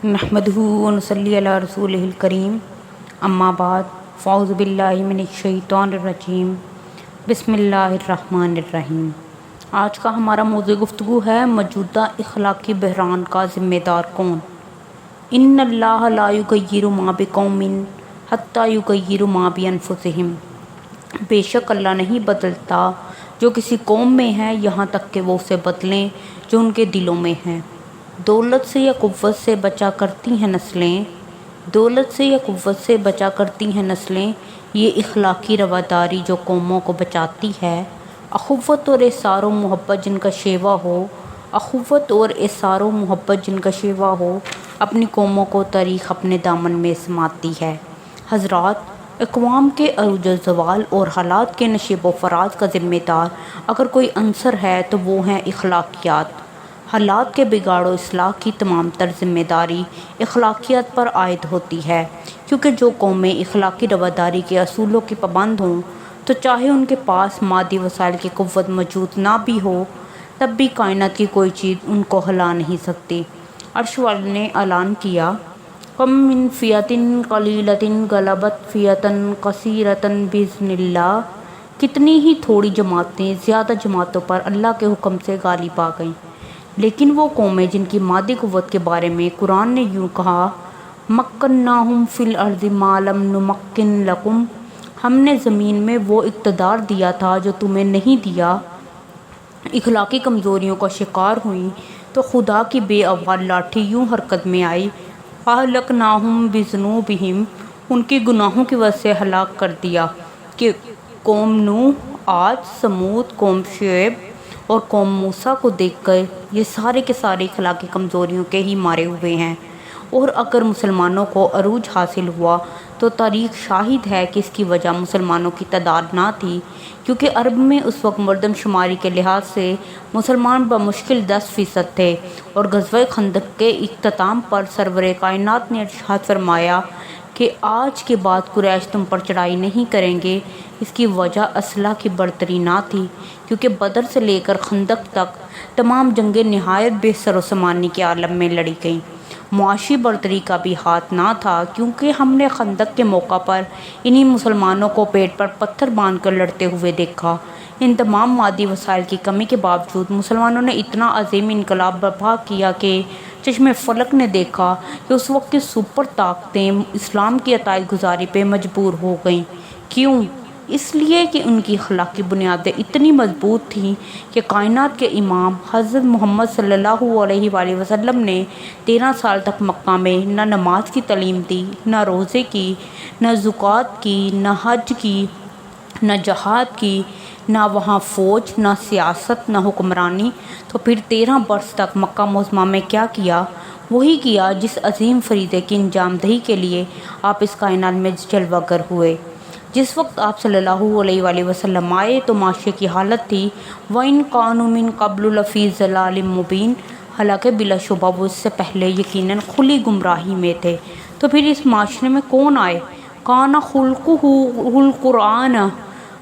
نحمدہ و نصلی علی رسولہ الکریم، اما بعد، فاعوذ باللہ من الشیطان الرجیم، بسم اللہ الرحمن الرحیم۔ آج کا ہمارا موضوع گفتگو ہے موجودہ اخلاقی بحران کا ذمہ دار کون؟ ان اللہ لا یغیر ما بقوم حتی یغیروا ما بانفسہم۔ بے شک اللہ نہیں بدلتا جو کسی قوم میں ہے یہاں تک کہ وہ اسے بدلیں جو ان کے دلوں میں ہے۔ دولت سے یا قوت سے بچا کرتی ہیں نسلیں، دولت سے یا قوت سے بچا کرتی ہیں نسلیں، یہ اخلاقی رواداری جو قوموں کو بچاتی ہے۔ اخوت اور احسار و محبت جن کا شیوا ہو، اخوت اور احسار و محبت جن کا شیوا ہو، اپنی قوموں کو تاریخ اپنے دامن میں سماتی ہے۔ حضرات، اقوام کے عروج و زوال اور حالات کے نشیب و فراز کا ذمہ دار اگر کوئی عنصر ہے تو وہ ہیں اخلاقیات۔ حالات کے بگاڑ و اصلاح کی تمام تر ذمہ داری اخلاقیات پر عائد ہوتی ہے، کیونکہ جو قومیں اخلاقی رواداری کے اصولوں کی پابند ہوں تو چاہے ان کے پاس مادی وسائل کی قوت موجود نہ بھی ہو، تب بھی کائنات کی کوئی چیز ان کو ہلا نہیں سکتی۔ عرش والے نے اعلان کیا، کم من فئۃ قلیلۃ غلبت فئۃ کثیرۃ بإذن اللہ۔ کتنی ہی تھوڑی جماعتیں زیادہ جماعتوں پر اللہ کے حکم سے غالب آ گئیں۔ لیکن وہ قومیں جن کی مادی قوت کے بارے میں قرآن نے یوں کہا، مکناہم فی الارض ما لم نمکن لکم، ہم نے زمین میں وہ اقتدار دیا تھا جو تمہیں نہیں دیا، اخلاقی کمزوریوں کا شکار ہوئیں تو خدا کی بے آوار لاٹھی یوں حرکت میں آئی، فاہلکناہم بذنوبہم، ان کی گناہوں کی وجہ سے ہلاک کر دیا کہ قوم نوح، عاد، سمود، قوم شعیب اور قوم موسیٰ کو دیکھ کر یہ سارے کے سارے اخلاقی کمزوریوں کے ہی مارے ہوئے ہیں۔ اور اگر مسلمانوں کو عروج حاصل ہوا تو تاریخ شاہد ہے کہ اس کی وجہ مسلمانوں کی تعداد نہ تھی، کیونکہ عرب میں اس وقت مردم شماری کے لحاظ سے مسلمان بمشکل 10% تھے، اور غزوہ خندق کے اختتام پر سرور کائنات نے ارشاد فرمایا کہ آج کے بعد قریش تم پر چڑھائی نہیں کریں گے۔ اس کی وجہ اسلحہ کی برتری نہ تھی، کیونکہ بدر سے لے کر خندق تک تمام جنگیں نہایت بے سر و سامانی کے عالم میں لڑی گئیں۔ معاشی برتری کا بھی ہاتھ نہ تھا، کیونکہ ہم نے خندق کے موقع پر انہی مسلمانوں کو پیٹ پر پتھر باندھ کر لڑتے ہوئے دیکھا۔ ان تمام مادی وسائل کی کمی کے باوجود مسلمانوں نے اتنا عظیم انقلاب برپا کیا کہ چشم فلک نے دیکھا کہ اس وقت کی سپر طاقتیں اسلام کی اطاعت گزاری پہ مجبور ہو گئیں۔ کیوں؟ اس لیے کہ ان کی اخلاقی بنیادیں اتنی مضبوط تھیں کہ کائنات کے امام حضرت محمد صلی اللہ علیہ وآلہ وسلم نے 13 سال تک مکہ میں نہ نماز کی تعلیم دی، نہ روزے کی، نہ زکوٰۃ کی، نہ حج کی، نہ جہاد کی، نہ وہاں فوج، نہ سیاست، نہ حکمرانی۔ تو پھر 13 برس تک مکہ معظمہ میں کیا کیا؟ وہی کیا جس عظیم فریضے کی انجام دہی کے لیے آپ اس کائنات میں جلوہ گر ہوئے۔ جس وقت آپ صلی اللہ علیہ وآلہ وسلم آئے تو معاشرے کی حالت تھی، وَإِن كَانُوا مِن قَبْلُ لَفِي ضَلَالٍ مُّبِينٍ، حالانکہ بلا شبہ وہ اس سے پہلے یقیناً کھلی گمراہی میں تھے۔ تو پھر اس معاشرے میں کون آئے؟ کَانَ خُلُقُهُ القرآن،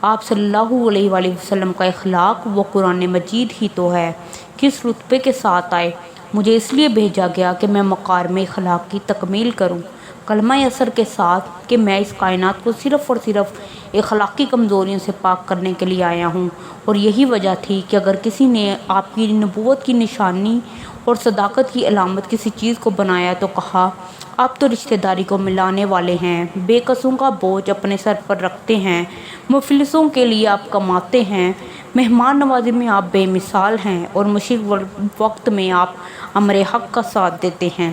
آپ صلی اللہ علیہ وآلہ وسلم کا اخلاق وہ قرآن مجید ہی تو ہے۔ کس رتبے کے ساتھ آئے؟ مجھے اس لیے بھیجا گیا کہ میں مقام اخلاق کی تکمیل کروں، کلمہ اثر کے ساتھ، کہ میں اس کائنات کو صرف اور صرف اخلاقی کمزوریوں سے پاک کرنے کے لیے آیا ہوں۔ اور یہی وجہ تھی کہ اگر کسی نے آپ کی نبوت کی نشانی اور صداقت کی علامت کسی چیز کو بنایا تو کہا، آپ تو رشتہ داری کو ملانے والے ہیں، بے کسوں کا بوجھ اپنے سر پر رکھتے ہیں، مفلسوں کے لیے آپ کماتے ہیں، مہمان نوازی میں آپ بے مثال ہیں، اور مشکل وقت میں آپ امر حق کا ساتھ دیتے ہیں۔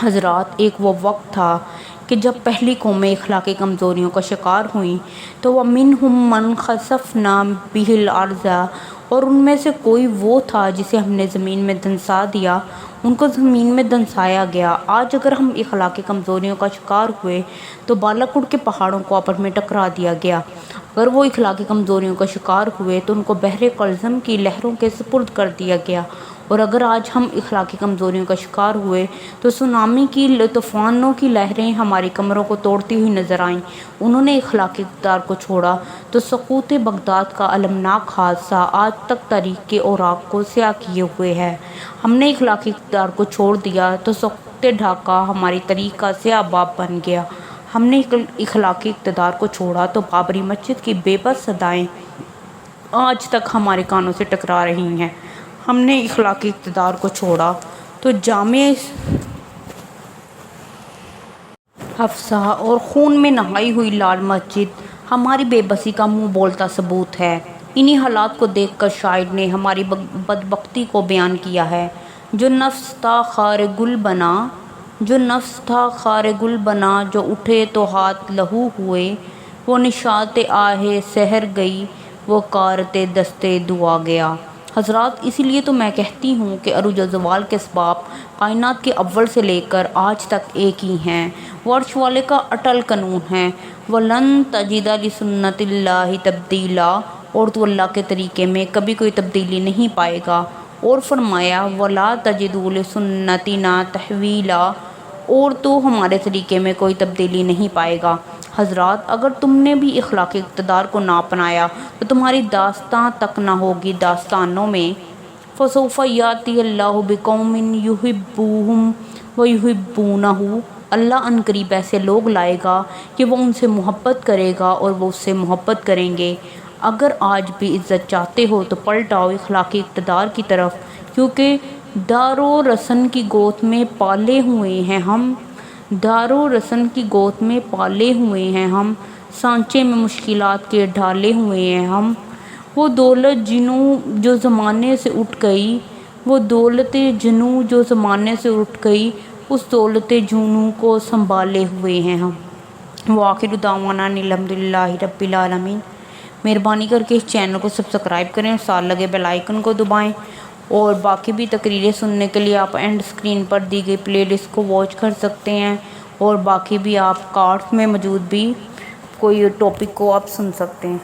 حضرات، ایک وہ وقت تھا کہ جب پہلی قومیں اخلاقی کمزوریوں کا شکار ہوئیں تو وَمِنْهُمْ مَنْ خَسَفْنَا بِهِ الْأَرْضَ، اور ان میں سے کوئی وہ تھا جسے ہم نے زمین میں دنسا دیا، ان کو زمین میں دنسایا گیا۔ آج اگر ہم اخلاقی کمزوریوں کا شکار ہوئے تو بالاکوٹ کے پہاڑوں کو آپس میں ٹکرا دیا گیا، اگر وہ اخلاقی کمزوریوں کا شکار ہوئے تو ان کو بحر قلزم کی لہروں کے سپرد کر دیا گیا، اور اگر آج ہم اخلاقی کمزوریوں کا شکار ہوئے تو سونامی کی طوفانوں کی لہریں ہماری کمروں کو توڑتی ہوئی نظر آئیں۔ انہوں نے اخلاقی اقدار کو چھوڑا تو سقوط بغداد کا المناک حادثہ آج تک تاریخ کے اوراق کو سیاہ کیے ہوئے ہے۔ ہم نے اخلاقی اقدار کو چھوڑ دیا تو سقوط سے ڈھاکا ہماری طریقہ سے آباب بن گیا۔ ہم نے اخلاقی اقتدار کو چھوڑا تو بابری مسجد کی بے بس صدائیں آج تک ہمارے کانوں سے ٹکرا رہی ہیں۔ ہم نے اخلاقی اقتدار کو چھوڑا تو جامع افسا اور خون میں نہائی ہوئی لال مسجد ہماری بے بسی کا منہ بولتا ثبوت ہے۔ انہی حالات کو دیکھ کر شاعر نے ہماری بدبختی کو بیان کیا ہے۔ جو نفس تھا خار گل بنا، جو اٹھے تو ہاتھ لہو ہوئے، وہ نشاط آہ سحر گئی، وہ کارت دست دعا گیا۔ حضرات، اسی لیے تو میں کہتی ہوں کہ عروج و زوال کے اسباب کائنات کے اول سے لے کر آج تک ایک ہی ہیں۔ وہ عرش والے کا اٹل قانون ہے، وَلَن تَجِدَ لِسُنَّتِ اللہِ تَبْدِیلًا، اور تو اللہ کے طریقے میں کبھی کوئی تبدیلی نہیں پائے گا۔ اور فرمایا وَلَا تَجِدُ لِسُنَّتِنَا تَحْوِیلًا، اور تو ہمارے طریقے میں کوئی تبدیلی نہیں پائے گا۔ حضرات، اگر تم نے بھی اخلاقی اقتدار کو نہ اپنایا تو تمہاری داستان تک نہ ہوگی داستانوں میں۔ فَسَوْفَ یَأْتِی اللہِ بِقَوْمٍ یُحِبُّہُمْ وَیُحِبُّونَہُ، اللہ عنقریب ایسے لوگ لائے گا کہ وہ ان سے محبت کرے گا اور وہ اس سے محبت کریں گے۔ اگر آج بھی عزت چاہتے ہو تو پلٹ آؤ اخلاقی اقتدار کی طرف، کیونکہ دار و رسن کی گود میں پالے ہوئے ہیں ہم، سانچے میں مشکلات کے ڈھالے ہوئے ہیں ہم۔ وہ دولت جنوں جو زمانے سے اٹھ گئی، اس دولت جنوں کو سنبھالے ہوئے ہیں ہم۔ وآخر دعوانا ان الحمدللہ رب العالمین۔ مہربانی کر کے اس چینل کو سبسکرائب کریں اور ساتھ لگے بیل آئیکن کو دبائیں، اور باقی بھی تقریریں سننے کے لیے آپ اینڈ اسکرین پر دی گئی پلے لسٹ کو واچ کر سکتے ہیں، اور باقی بھی آپ کارڈز میں موجود بھی کوئی ٹاپک کو آپ سن سکتے ہیں۔